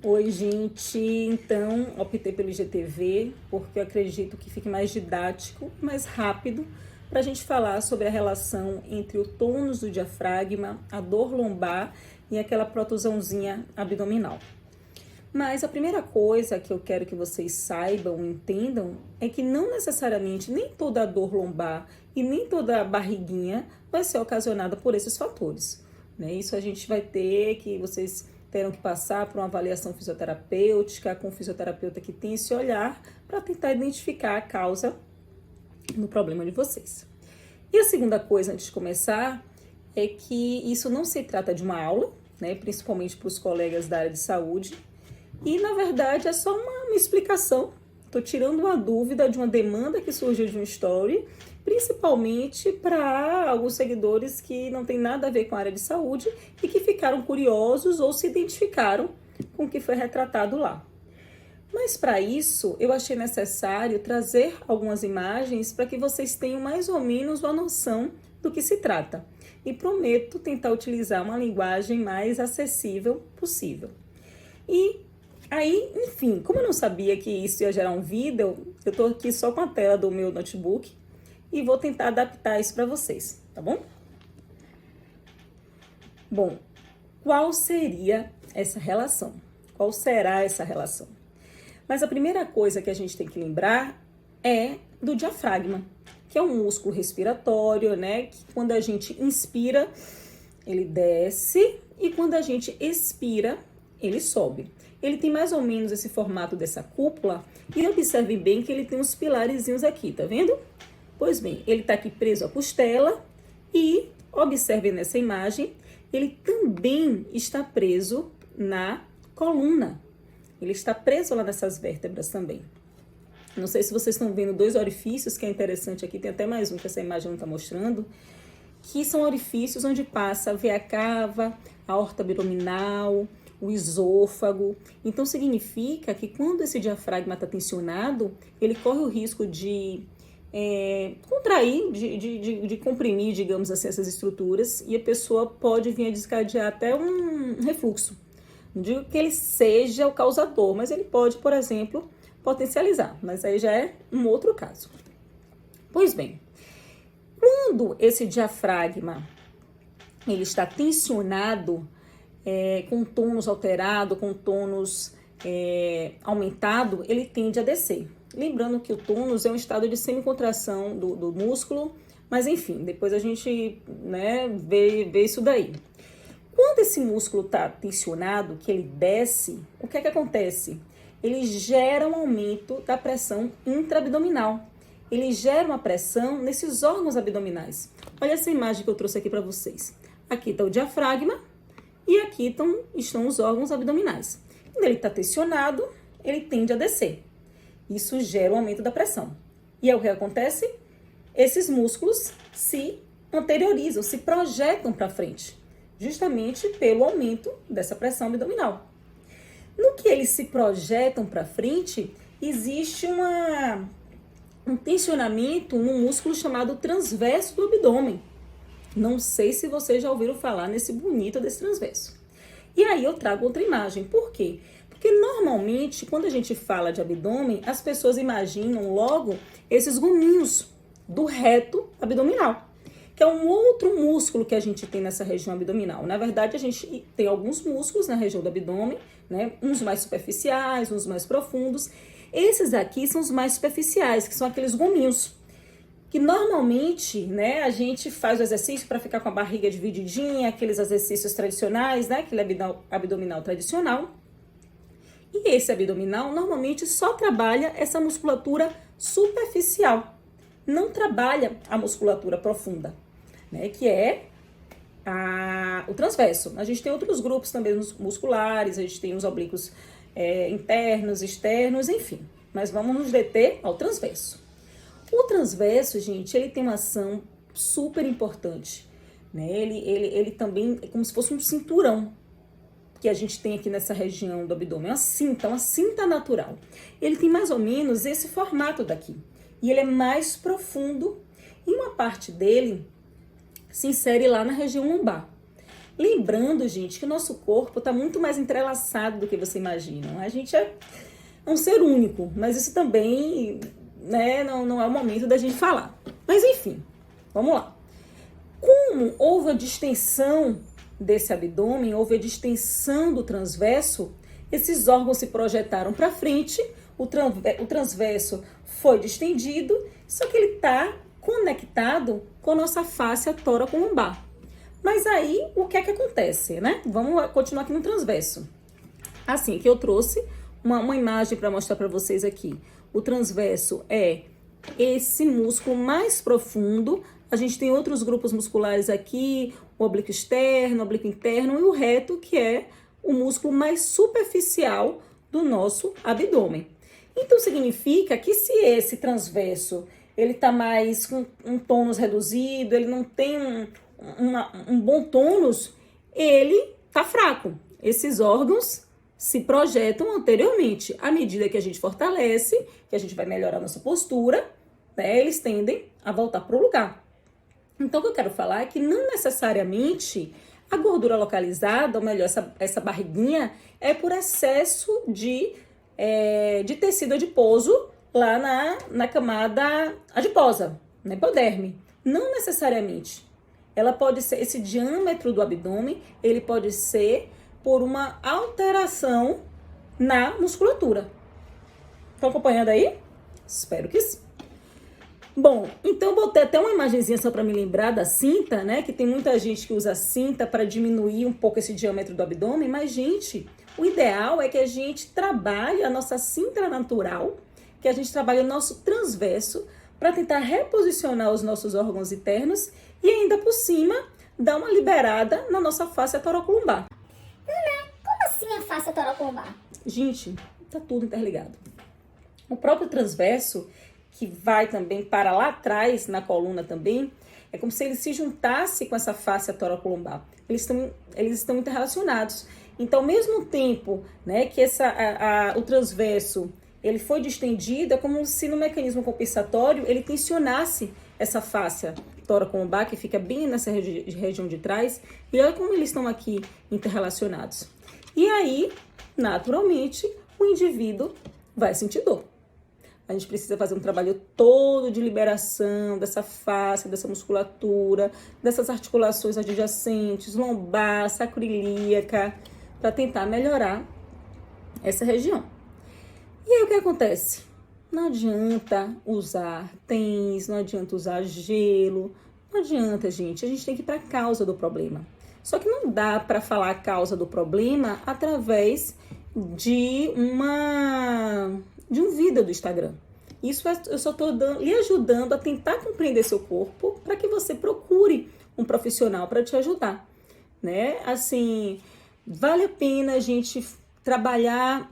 Oi, gente. Então, optei pelo IGTV porque eu acredito que fique mais didático, mais rápido, para a gente falar sobre a relação entre o tônus do diafragma, a dor lombar e aquela protusãozinha abdominal. Mas a primeira coisa que eu quero que vocês saibam, entendam, é que não necessariamente nem toda a dor lombar e nem toda a barriguinha vai ser ocasionada por esses fatores, né? Isso a gente vai ter que, vocês terão que passar por uma avaliação fisioterapêutica, com um fisioterapeuta que tem esse olhar para tentar identificar a causa no problema de vocês. E a segunda coisa, antes de começar, é que isso não se trata de uma aula, né? Principalmente para os colegas da área de saúde. E, na verdade, é só uma explicação. Estou tirando uma dúvida de uma demanda que surgiu de um story, principalmente para alguns seguidores que não tem nada a ver com a área de saúde e que ficaram curiosos ou se identificaram com o que foi retratado lá. Mas, para isso, eu achei necessário trazer algumas imagens para que vocês tenham mais ou menos uma noção do que se trata. E prometo tentar utilizar uma linguagem mais acessível possível. E aí, enfim, como eu não sabia que isso ia gerar um vídeo, eu tô aqui só com a tela do meu notebook e vou tentar adaptar isso para vocês, tá bom? Bom, qual seria essa relação? Qual será essa relação? Mas a primeira coisa que a gente tem que lembrar é do diafragma, que é um músculo respiratório, né? Que quando a gente inspira, ele desce e quando a gente expira, ele sobe. Ele tem mais ou menos esse formato dessa cúpula e observem bem que ele tem uns pilarezinhos aqui, tá vendo? Pois bem, ele tá aqui preso à costela e observem nessa imagem, ele também está preso na coluna. Ele está preso lá nessas vértebras também. Não sei se vocês estão vendo dois orifícios, que é interessante aqui, tem até mais um que essa imagem não está mostrando, que são orifícios onde passa a veia cava, a aorta abdominal, o esôfago. Então, significa que quando esse diafragma está tensionado, ele corre o risco de contrair, de comprimir, digamos assim, essas estruturas, e a pessoa pode vir a desencadear até um refluxo. Não digo que ele seja o causador, mas ele pode, por exemplo, potencializar. Mas aí já é um outro caso. Pois bem, quando esse diafragma ele está tensionado, com tônus alterado, com tônus aumentado, ele tende a descer. Lembrando que o tônus é um estado de semicontração do músculo, mas enfim, depois a gente vê isso daí. Quando esse músculo está tensionado, que ele desce, o que é que acontece? Ele gera um aumento da pressão intraabdominal. Ele gera uma pressão nesses órgãos abdominais. Olha essa imagem que eu trouxe aqui para vocês. Aqui está o diafragma e aqui estão os órgãos abdominais. Quando ele está tensionado, ele tende a descer. Isso gera um aumento da pressão. E é o que acontece? Esses músculos se anteriorizam, se projetam para frente, justamente pelo aumento dessa pressão abdominal. No que eles se projetam para frente, existe um tensionamento no músculo chamado transverso do abdômen. Não sei se vocês já ouviram falar nesse bonito desse transverso. E aí eu trago outra imagem. Por quê? Porque normalmente, quando a gente fala de abdômen, as pessoas imaginam logo esses gominhos do reto abdominal, que é um outro músculo que a gente tem nessa região abdominal. Na verdade, a gente tem alguns músculos na região do abdômen, né? Uns mais superficiais, uns mais profundos. Esses aqui são os mais superficiais, que são aqueles gominhos, que normalmente, né, a gente faz o exercício para ficar com a barriga divididinha, aqueles exercícios tradicionais, né, aquele abdominal tradicional. E esse abdominal normalmente só trabalha essa musculatura superficial, não trabalha a musculatura profunda, né, que é o transverso. A gente tem outros grupos também musculares, a gente tem os oblíquos internos, externos, enfim. Mas vamos nos deter ao transverso. O transverso, gente, ele tem uma ação super importante, né? Ele também é como se fosse um cinturão que a gente tem aqui nessa região do abdômen, uma cinta natural. Ele tem mais ou menos esse formato daqui. E ele é mais profundo e uma parte dele se insere lá na região lombar. Lembrando, gente, que o nosso corpo está muito mais entrelaçado do que você imagina. A gente é um ser único, mas isso também, né, não é o momento da gente falar. Mas enfim, vamos lá. Como houve a distensão desse abdômen, houve a distensão do transverso, esses órgãos se projetaram para frente, o transverso foi distendido, só que ele está conectado com a nossa face tóraco-lombar. Mas aí, o que é que acontece, né? Vamos continuar aqui no transverso. Assim, que eu trouxe uma imagem para mostrar para vocês aqui. O transverso é esse músculo mais profundo. A gente tem outros grupos musculares aqui, o oblíquo externo, o oblíquo interno e o reto, que é o músculo mais superficial do nosso abdômen. Então, significa que se esse transverso ele está mais com um tônus reduzido, ele não tem um bom tônus, ele está fraco. Esses órgãos se projetam anteriormente. À medida que a gente fortalece, que a gente vai melhorar a nossa postura, né, eles tendem a voltar para o lugar. Então, o que eu quero falar é que não necessariamente a gordura localizada, ou melhor, essa barriguinha, é por excesso de tecido adiposo lá na camada adiposa, na hipoderme. Não necessariamente. Ela pode ser, esse diâmetro do abdômen, ele pode ser por uma alteração na musculatura. Estão acompanhando aí? Espero que sim. Bom, então eu botei até uma imagenzinha só para me lembrar da cinta, né? Que tem muita gente que usa cinta para diminuir um pouco esse diâmetro do abdômen, mas, gente, o ideal é que a gente trabalhe a nossa cinta natural, que a gente trabalhe o nosso transverso para tentar reposicionar os nossos órgãos internos e ainda por cima dar uma liberada na nossa face tóraco-lombar. Ana, como assim a face tóraco-lombar? Gente, tá tudo interligado. O próprio transverso, que vai também para lá atrás, na coluna também, é como se ele se juntasse com essa face tóraco-lombar. Eles estão interrelacionados. Então, ao mesmo tempo, né, que o transverso ele foi distendido, é como se no mecanismo compensatório ele tensionasse essa face tóraco-lombar, que fica bem nessa região de trás, e olha como eles estão aqui interrelacionados. E aí, naturalmente, o indivíduo vai sentir dor. A gente precisa fazer um trabalho todo de liberação dessa face, dessa musculatura, dessas articulações adjacentes, lombar, sacroiliaca, para tentar melhorar essa região. E aí o que acontece? Não adianta usar tênis, não adianta usar gelo, não adianta, gente. A gente tem que ir para a causa do problema. Só que não dá para falar a causa do problema através de um vídeo do Instagram. Isso eu só estou lhe ajudando a tentar compreender seu corpo para que você procure um profissional para te ajudar, né? Assim, vale a pena a gente trabalhar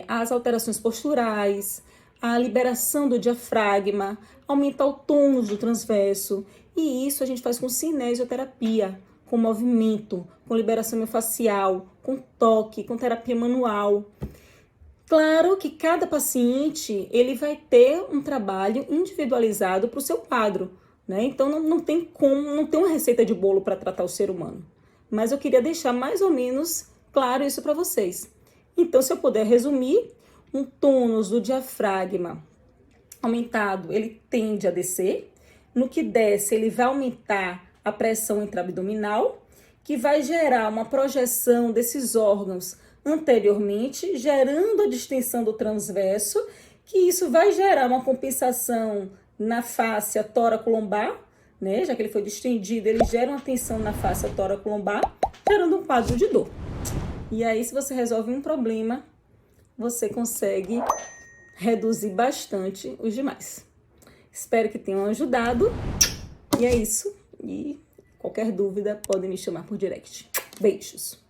as alterações posturais, a liberação do diafragma, aumentar o tônus do transverso. E isso a gente faz com cinesioterapia, com movimento, com liberação miofascial, com toque, com terapia manual. Claro que cada paciente ele vai ter um trabalho individualizado para o seu quadro, né? Então não tem uma receita de bolo para tratar o ser humano. Mas eu queria deixar mais ou menos claro isso para vocês. Então, se eu puder resumir, um tônus do diafragma aumentado, ele tende a descer. No que desce, ele vai aumentar a pressão intraabdominal, que vai gerar uma projeção desses órgãos anteriormente, gerando a distensão do transverso, que isso vai gerar uma compensação na face tóraco-lombar, né? Já que ele foi distendido, ele gera uma tensão na face tóraco-lombar, gerando um quadro de dor. E aí, se você resolve um problema, você consegue reduzir bastante os demais. Espero que tenham ajudado. E é isso. E qualquer dúvida, podem me chamar por direct. Beijos!